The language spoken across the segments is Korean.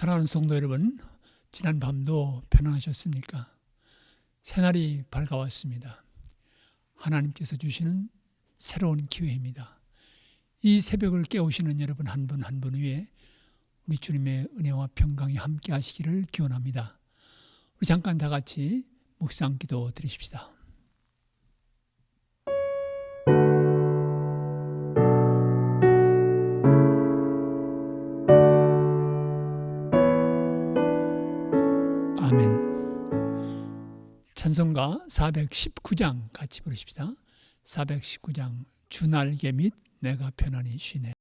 사랑하는 성도 여러분, 지난 밤도 편안하셨습니까? 새날이 밝아왔습니다. 하나님께서 주시는 새로운 기회입니다. 이 새벽을 깨우시는 여러분 한 분 한 분 위에 우리 주님의 은혜와 평강이 함께 하시기를 기원합니다. 우리 잠깐 다 같이 묵상 기도 드리십시다. 아멘. 찬송가 419장 같이 부르십시다. 419장 주 날개 및 내가 편안히 쉬네.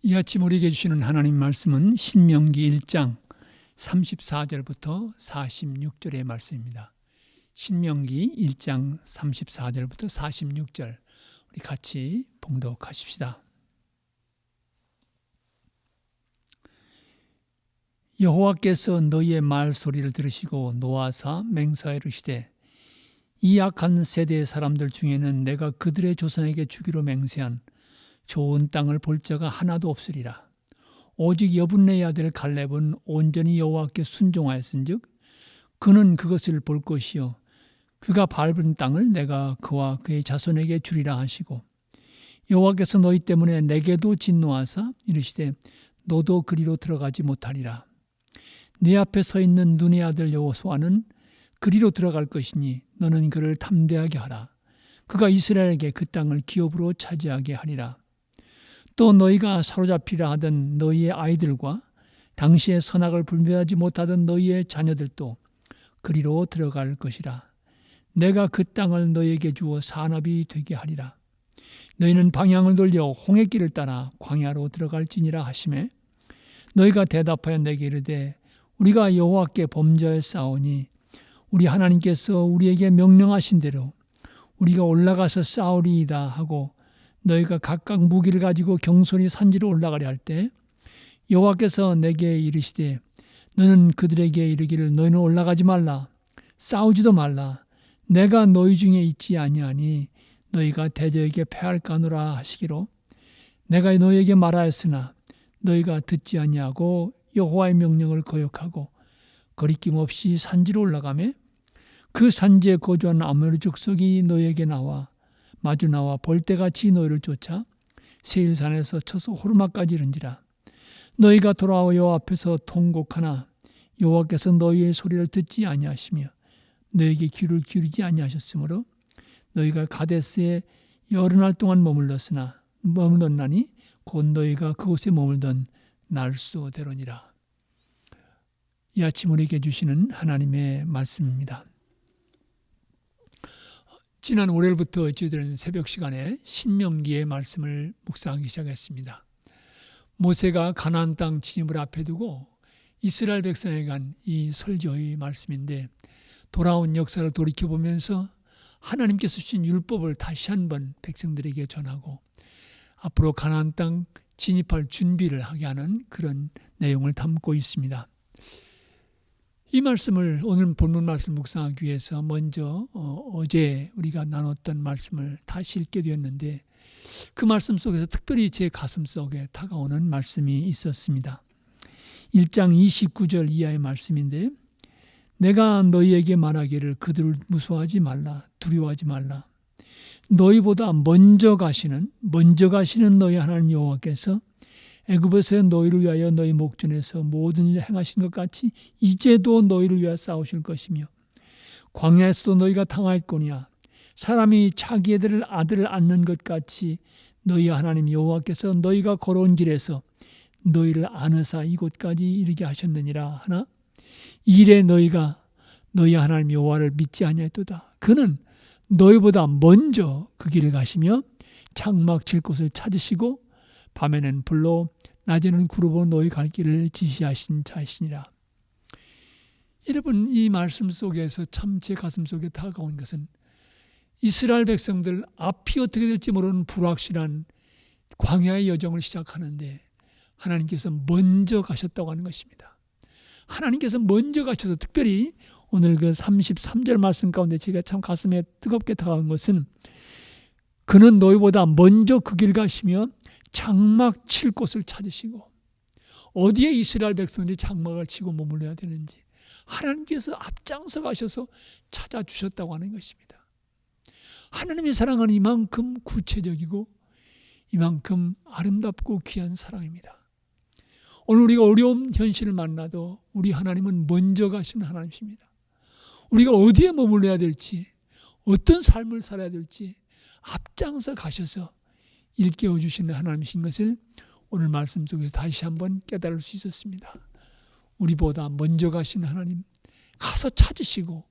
이 아침 우리에게 주시는 하나님 말씀은 신명기 1장 34절부터 46절의 말씀입니다. 신명기 1장 34절부터 46절 우리 같이 봉독하십시다. 여호와께서 너희의 말소리를 들으시고 노하사 맹세하여 이르시되 이 악한 세대의 사람들 중에는 내가 그들의 조상에게 주기로 맹세한 좋은 땅을 볼 자가 하나도 없으리라. 오직 여분네의 아들 갈렙은 온전히 여호와께 순종하였은즉 그는 그것을 볼 것이요 그가 밟은 땅을 내가 그와 그의 자손에게 주리라 하시고 여호와께서 너희 때문에 내게도 진노하사 이르시되 너도 그리로 들어가지 못하리라. 네 앞에 서 있는 눈의 아들 여호수아는 그리로 들어갈 것이니 너는 그를 담대하게 하라. 그가 이스라엘에게 그 땅을 기업으로 차지하게 하리라. 또 너희가 사로잡히라 하던 너희의 아이들과 당시에 선악을 분별하지 못하던 너희의 자녀들도 그리로 들어갈 것이라. 내가 그 땅을 너희에게 주어 산업이 되게 하리라. 너희는 방향을 돌려 홍해길을 따라 광야로 들어갈지니라 하시매 너희가 대답하여 내게 이르되 우리가 여호와께 범죄하였사오니 우리 하나님께서 우리에게 명령하신 대로 우리가 올라가서 싸우리이다 하고 너희가 각각 무기를 가지고 경솔히 산지로 올라가려 할 때 여호와께서 내게 이르시되 너는 그들에게 이르기를 너희는 올라가지 말라 싸우지도 말라 내가 너희 중에 있지 아니하니 너희가 대저에게 패할까노라 하시기로 내가 너희에게 말하였으나 너희가 듣지 아니하고 여호와의 명령을 거역하고 거리낌 없이 산지로 올라가매 그 산지에 거주하는 아모리 족속이 너희에게 마주 나와 벌떼같이 너희를 쫓아 세일산에서 쳐서 호르마까지 이른지라 너희가 돌아와 여호와 앞에서 통곡하나 여호와께서 너희의 소리를 듣지 아니하시며 너희에게 귀를 기울이지 아니하셨으므로 너희가 가데스에 여러 날 동안 머물렀나니 곧 너희가 그곳에 머물던 날수대로니라. 이 아침 우리에게 주시는 하나님의 말씀입니다. 지난 월요일부터 저희들은 새벽 시간에 신명기의 말씀을 묵상하기 시작했습니다. 모세가 가나안 땅 진입을 앞에 두고 이스라엘 백성에게 간 이 설교의 말씀인데 돌아온 역사를 돌이켜보면서 하나님께서 주신 율법을 다시 한번 백성들에게 전하고 앞으로 가나안 땅 진입할 준비를 하게 하는 그런 내용을 담고 있습니다. 이 말씀을 오늘 본문 말씀을 묵상하기 위해서 먼저 어제 우리가 나눴던 말씀을 다시 읽게 되었는데 그 말씀 속에서 특별히 제 가슴 속에 다가오는 말씀이 있었습니다. 1장 29절 이하의 말씀인데 내가 너희에게 말하기를 그들을 무서워하지 말라 두려워하지 말라 너희보다 먼저 가시는 너희 하나님 여호와께서 애굽에서 너희를 위하여 너희 목전에서 모든 일을 행하신 것 같이 이제도 너희를 위하여 싸우실 것이며 광야에서도 너희가 당하였거니와 사람이 자기 아들을 안는 것 같이 너희 하나님 여호와께서 너희가 걸어온 길에서 너희를 안으사 이곳까지 이르게 하셨느니라 하나 이래 너희가 너희 하나님 여호와를 믿지 아니하였도다. 그는 너희보다 먼저 그 길을 가시며 장막 칠 곳을 찾으시고 밤에는 불로 낮에는 구름으로 너희 갈 길을 지시하신 자이시니라. 여러분 이 말씀 속에서 참 제 가슴 속에 다가온 것은 이스라엘 백성들 앞이 어떻게 될지 모르는 불확실한 광야의 여정을 시작하는데 하나님께서 먼저 가셨다고 하는 것입니다. 하나님께서 먼저 가셔서 특별히 오늘 그 33절 말씀 가운데 제가 참 가슴에 뜨겁게 다가온 것은 그는 너희보다 먼저 그 길 가시며 장막 칠 곳을 찾으시고 어디에 이스라엘 백성들이 장막을 치고 머물러야 되는지 하나님께서 앞장서 가셔서 찾아주셨다고 하는 것입니다. 하나님의 사랑은 이만큼 구체적이고 이만큼 아름답고 귀한 사랑입니다. 오늘 우리가 어려운 현실을 만나도 우리 하나님은 먼저 가시는 하나님이십니다. 우리가 어디에 머물러야 될지 어떤 삶을 살아야 될지 앞장서 가셔서 일깨워 주시는 하나님이신 것을 오늘 말씀 속에서 다시 한번 깨달을 수 있었습니다. 우리보다 먼저 가시는 하나님, 가서 찾으시고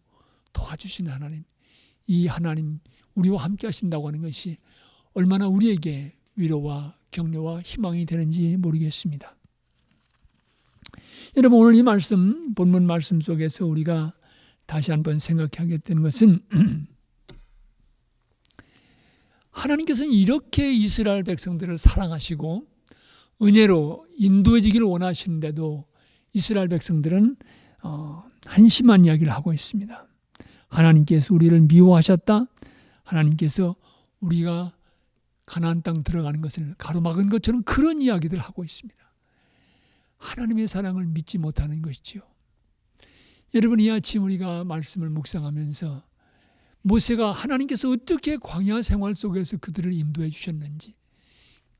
도와주시는 하나님, 이 하나님 우리와 함께 하신다고 하는 것이 얼마나 우리에게 위로와 격려와 희망이 되는지 모르겠습니다. 여러분 오늘 이 말씀, 본문 말씀 속에서 우리가 다시 한번 생각하게 되는 것은 하나님께서는 이렇게 이스라엘 백성들을 사랑하시고 은혜로 인도해 주기를 원하시는데도 이스라엘 백성들은 한심한 이야기를 하고 있습니다. 하나님께서 우리를 미워하셨다. 하나님께서 우리가 가나안 땅 들어가는 것을 가로막은 것처럼 그런 이야기들을 하고 있습니다. 하나님의 사랑을 믿지 못하는 것이지요. 여러분 이 아침 우리가 말씀을 묵상하면서 모세가 하나님께서 어떻게 광야 생활 속에서 그들을 인도해 주셨는지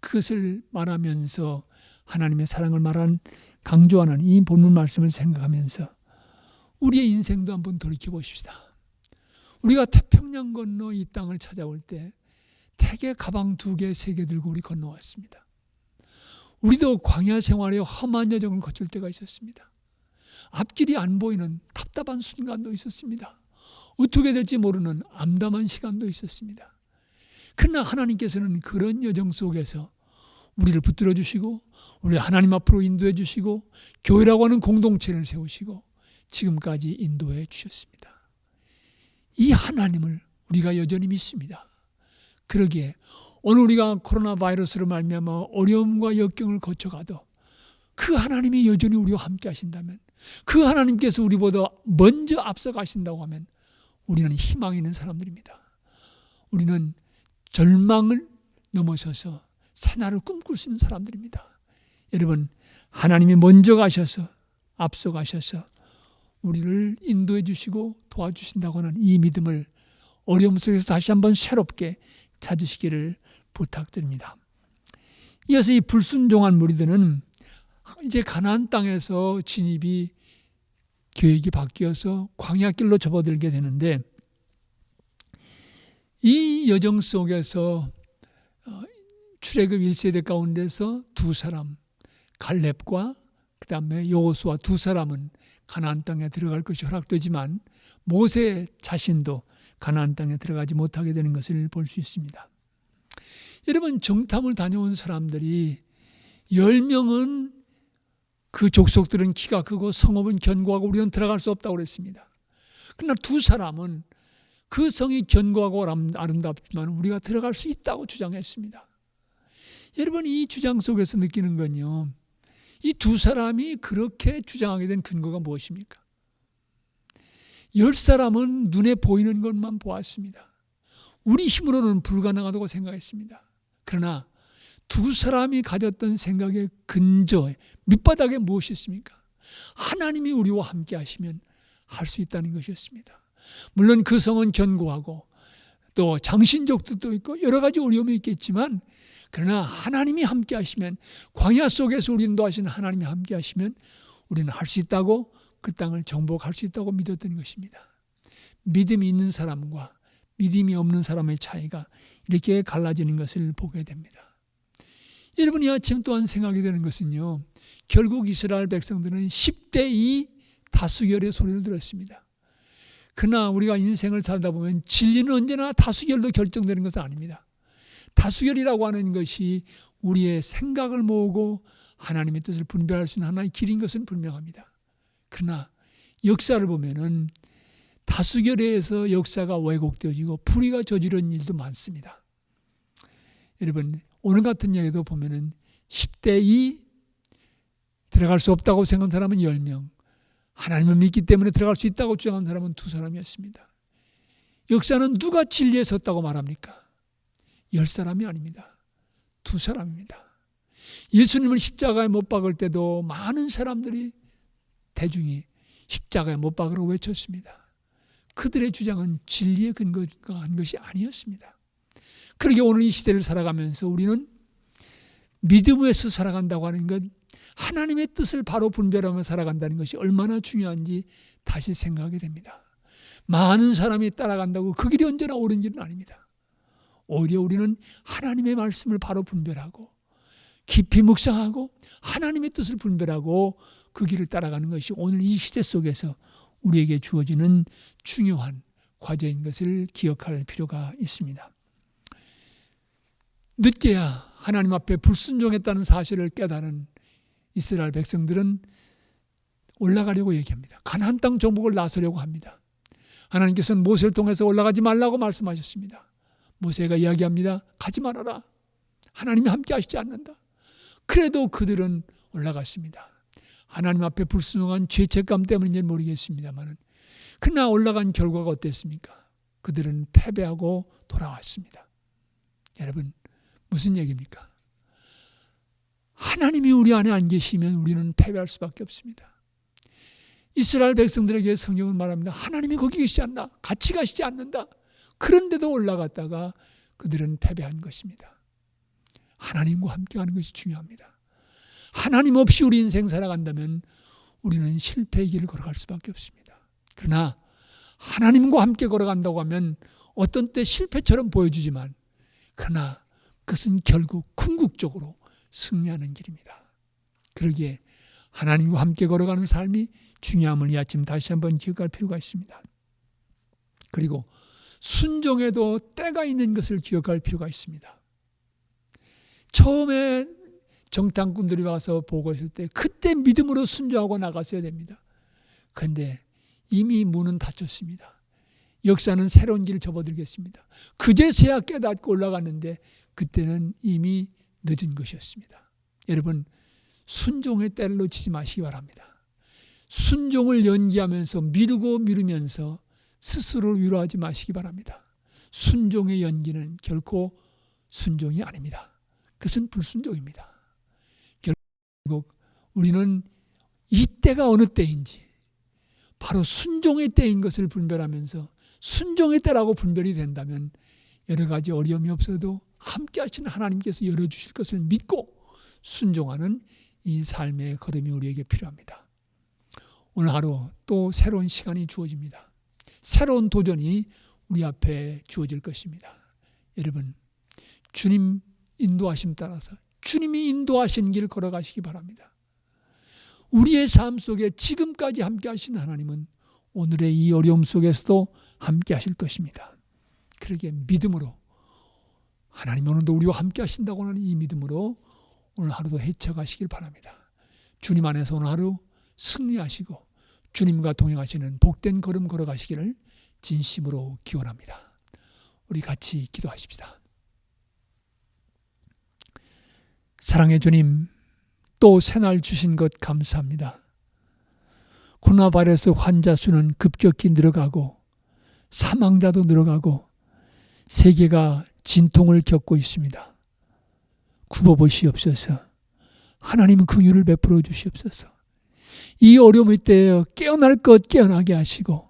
그것을 말하면서 하나님의 사랑을 강조하는 이 본문 말씀을 생각하면서 우리의 인생도 한번 돌이켜 보십시다. 우리가 태평양 건너 이 땅을 찾아올 때 대개 가방 2개, 3개 들고 우리 건너왔습니다. 우리도 광야 생활의 험한 여정을 거칠 때가 있었습니다. 앞길이 안 보이는 답답한 순간도 있었습니다. 어떻게 될지 모르는 암담한 시간도 있었습니다. 그러나 하나님께서는 그런 여정 속에서 우리를 붙들어 주시고 우리를 하나님 앞으로 인도해 주시고 교회라고 하는 공동체를 세우시고 지금까지 인도해 주셨습니다. 이 하나님을 우리가 여전히 믿습니다. 그러기에 오늘 우리가 코로나 바이러스로 말미암아 어려움과 역경을 거쳐가도 그 하나님이 여전히 우리와 함께 하신다면, 그 하나님께서 우리보다 먼저 앞서 가신다고 하면 우리는 희망이 있는 사람들입니다. 우리는 절망을 넘어서서 새날을 꿈꿀 수 있는 사람들입니다. 여러분, 하나님이 먼저 가셔서 앞서 가셔서 우리를 인도해 주시고 도와주신다고 하는 이 믿음을 어려움 속에서 다시 한번 새롭게 찾으시기를 부탁드립니다. 이어서 이 불순종한 무리들은 이제 가나안 땅에서 진입이 계획이 바뀌어서 광야길로 접어들게 되는데, 이 여정 속에서 출애굽 1세대 가운데서 두 사람, 갈렙과 그 다음에 여호수아 두 사람은 가나안 땅에 들어갈 것이 허락되지만 모세 자신도 가나안 땅에 들어가지 못하게 되는 것을 볼 수 있습니다. 여러분, 정탐을 다녀온 사람들이 10명은 그 족속들은 키가 크고 성읍은 견고하고 우리는 들어갈 수 없다고 그랬습니다. 그러나 두 사람은 그 성이 견고하고 아름답지만 우리가 들어갈 수 있다고 주장했습니다. 여러분, 이 주장 속에서 느끼는 건요, 이 두 사람이 그렇게 주장하게 된 근거가 무엇입니까? 10사람은 눈에 보이는 것만 보았습니다. 우리 힘으로는 불가능하다고 생각했습니다. 그러나 두 사람이 가졌던 생각의 근저에 밑바닥에 무엇이 있습니까? 하나님이 우리와 함께 하시면 할 수 있다는 것이었습니다. 물론 그 성은 견고하고 또 장신적 뜻도 있고 여러 가지 어려움이 있겠지만, 그러나 하나님이 함께 하시면, 광야 속에서 우리 인도하시는 하나님이 함께 하시면 우리는 할 수 있다고, 그 땅을 정복할 수 있다고 믿었던 것입니다. 믿음이 있는 사람과 믿음이 없는 사람의 차이가 이렇게 갈라지는 것을 보게 됩니다. 여러분, 이 아침 또한 생각이 되는 것은요, 결국 이스라엘 백성들은 10대2 다수결의 소리를 들었습니다. 그러나 우리가 인생을 살다 보면 진리는 언제나 다수결로 결정되는 것은 아닙니다. 다수결이라고 하는 것이 우리의 생각을 모으고 하나님의 뜻을 분별할 수 있는 하나의 길인 것은 분명합니다. 그러나 역사를 보면은 다수결에 의해서 역사가 왜곡되어지고 불의가 저지른 일도 많습니다. 여러분, 오늘 같은 이야기도 보면은 10대2 들어갈 수 없다고 생각한 사람은 10명, 하나님을 믿기 때문에 들어갈 수 있다고 주장한 사람은 2사람이었습니다. 역사는 누가 진리에 섰다고 말합니까? 10사람이 아닙니다. 2사람입니다. 예수님을 십자가에 못 박을 때도 많은 사람들이, 대중이 십자가에 못 박으라고 외쳤습니다. 그들의 주장은 진리에 근거한 것이 아니었습니다. 그러게 오늘 이 시대를 살아가면서 우리는 믿음에서 살아간다고 하는 것, 하나님의 뜻을 바로 분별하며 살아간다는 것이 얼마나 중요한지 다시 생각하게 됩니다. 많은 사람이 따라간다고 그 길이 언제나 옳은 길은 아닙니다. 오히려 우리는 하나님의 말씀을 바로 분별하고 깊이 묵상하고 하나님의 뜻을 분별하고 그 길을 따라가는 것이 오늘 이 시대 속에서 우리에게 주어지는 중요한 과제인 것을 기억할 필요가 있습니다. 늦게야 하나님 앞에 불순종했다는 사실을 깨달은 이스라엘 백성들은 올라가려고 얘기합니다. 가나안 땅 정복을 나서려고 합니다. 하나님께서는 모세를 통해서 올라가지 말라고 말씀하셨습니다. 모세가 이야기합니다. 가지 말아라. 하나님이 함께 하시지 않는다. 그래도 그들은 올라갔습니다. 하나님 앞에 불순종한 죄책감 때문인지 모르겠습니다만, 그러나 올라간 결과가 어땠습니까? 그들은 패배하고 돌아왔습니다. 여러분, 무슨 얘기입니까? 하나님이 우리 안에 안 계시면 우리는 패배할 수밖에 없습니다. 이스라엘 백성들에게 성경은 말합니다. 하나님이 거기 계시지 않나? 같이 가시지 않는다. 그런데도 올라갔다가 그들은 패배한 것입니다. 하나님과 함께하는 것이 중요합니다. 하나님 없이 우리 인생 살아간다면 우리는 실패의 길을 걸어갈 수밖에 없습니다. 그러나 하나님과 함께 걸어간다고 하면 어떤 때 실패처럼 보여주지만, 그러나 그것은 결국 궁극적으로 승리하는 길입니다. 그러기에 하나님과 함께 걸어가는 삶이 중요함을 이 아침 다시 한번 기억할 필요가 있습니다. 그리고 순종에도 때가 있는 것을 기억할 필요가 있습니다. 처음에 정탐꾼들이 와서 보고했을 때 그때 믿음으로 순종하고 나갔어야 됩니다. 그런데 이미 문은 닫혔습니다. 역사는 새로운 길을 접어들겠습니다. 그제서야 깨닫고 올라갔는데 그때는 이미 늦은 것이었습니다. 여러분, 순종의 때를 놓치지 마시기 바랍니다. 순종을 연기하면서 미루면서 스스로를 위로하지 마시기 바랍니다. 순종의 연기는 결코 순종이 아닙니다. 그것은 불순종입니다. 결국 우리는 이 때가 어느 때인지 바로 순종의 때인 것을 분별하면서 순종의 때라고 분별이 된다면 여러 가지 어려움이 없어도 함께 하시는 하나님께서 열어주실 것을 믿고 순종하는 이 삶의 걸음이 우리에게 필요합니다. 오늘 하루 또 새로운 시간이 주어집니다. 새로운 도전이 우리 앞에 주어질 것입니다. 여러분, 주님 인도하심 따라서 주님이 인도하신 길 걸어가시기 바랍니다. 우리의 삶 속에 지금까지 함께 하신 하나님은 오늘의 이 어려움 속에서도 함께 하실 것입니다. 그러기에 믿음으로 하나님 오늘도 우리와 함께 하신다고 하는 이 믿음으로 오늘 하루도 헤쳐가시길 바랍니다. 주님 안에서 오늘 하루 승리하시고 주님과 동행하시는 복된 걸음 걸어가시기를 진심으로 기원합니다. 우리 같이 기도하십시다. 사랑의 주님, 또 새날 주신 것 감사합니다. 코로나 바이러스 환자 수는 급격히 늘어가고 사망자도 늘어가고 세계가 진통을 겪고 있습니다. 굽어보시옵소서. 하나님 긍휼을 베풀어 주시옵소서. 이 어려움의 때에 깨어날 것 깨어나게 하시고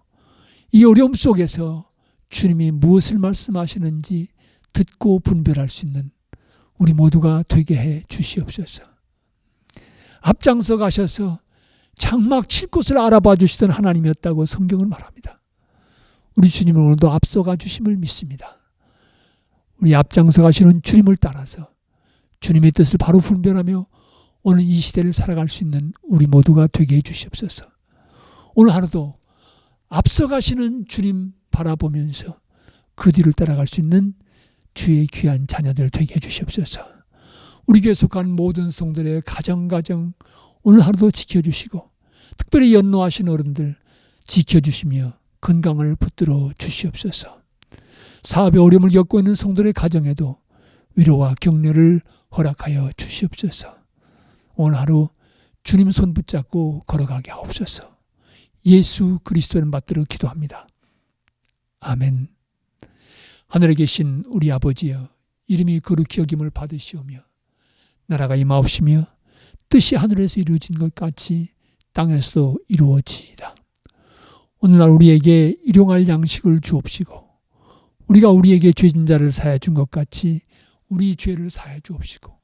이 어려움 속에서 주님이 무엇을 말씀하시는지 듣고 분별할 수 있는 우리 모두가 되게 해 주시옵소서. 앞장서 가셔서 장막 칠 곳을 알아봐 주시던 하나님이었다고 성경은 말합니다. 우리 주님은 오늘도 앞서가 주심을 믿습니다. 우리 앞장서 가시는 주님을 따라서 주님의 뜻을 바로 분별하며 오늘 이 시대를 살아갈 수 있는 우리 모두가 되게 해 주시옵소서. 오늘 하루도 앞서 가시는 주님 바라보면서 그 뒤를 따라갈 수 있는 주의 귀한 자녀들 되게 해 주시옵소서. 우리 교회 속한 모든 성도들의 가정 오늘 하루도 지켜주시고 특별히 연로하신 어른들 지켜주시며 건강을 붙들어 주시옵소서. 사업의 어려움을 겪고 있는 성도들의 가정에도 위로와 격려를 허락하여 주시옵소서. 오늘 하루 주님 손 붙잡고 걸어가게 하옵소서. 예수 그리스도를 받들어 기도합니다. 아멘. 하늘에 계신 우리 아버지여, 이름이 거룩히 여김을 받으시오며 나라가 임하옵시며 뜻이 하늘에서 이루어진 것 같이 땅에서도 이루어지이다. 오늘날 우리에게 일용할 양식을 주옵시고 우리가 우리에게 죄진 자를 사하여 준 것 같이 우리 죄를 사하여 주옵시고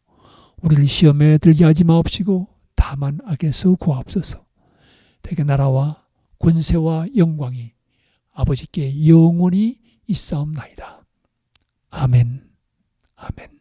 우리를 시험에 들게 하지 마옵시고 다만 악에서 구하옵소서. 대개 나라와 권세와 영광이 아버지께 영원히 있사옵나이다. 아멘. 아멘.